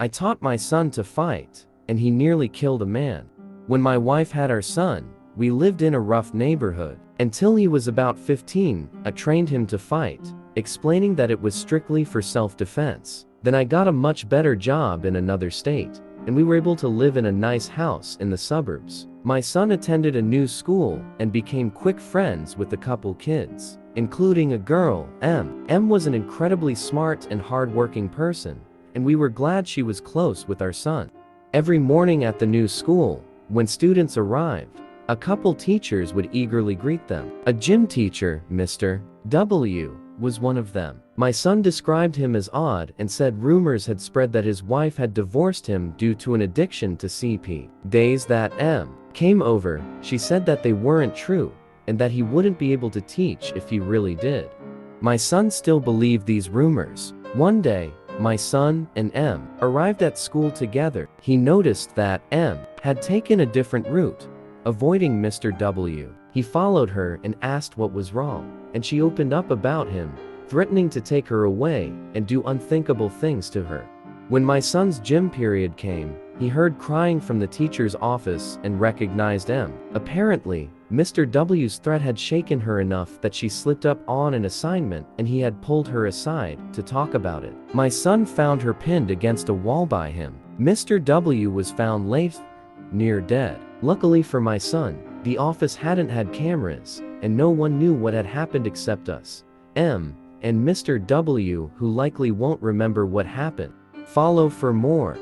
I taught my son to fight, and he nearly killed a man. When my wife had our son, we lived in a rough neighborhood. Until he was about 15, I trained him to fight, explaining that it was strictly for self-defense. Then I got a much better job in another state, and we were able to live in a nice house in the suburbs. My son attended a new school and became quick friends with a couple kids, including a girl, M. M was an incredibly smart and hard-working person, and we were glad she was close with our son. Every morning at the new school, when students arrived, a couple teachers would eagerly greet them. A gym teacher, Mr. W, was one of them. My son described him as odd and said rumors had spread that his wife had divorced him due to an addiction to CP. Days that M came over, she said that they weren't true, and that he wouldn't be able to teach if he really did. My son still believed these rumors. One day, my son and M arrived at school together. He noticed that M had taken a different route, avoiding Mr. W. He followed her and asked what was wrong, and she opened up about him, threatening to take her away and do unthinkable things to her. When my son's gym period came, he heard crying from the teacher's office and recognized M. Apparently, Mr. W's threat had shaken her enough that she slipped up on an assignment and he had pulled her aside to talk about it. My son found her pinned against a wall by him. Mr. W was found late, near dead. Luckily for my son, the office hadn't had cameras, and no one knew what had happened except us, M, and Mr. W, who likely won't remember what happened. Follow for more.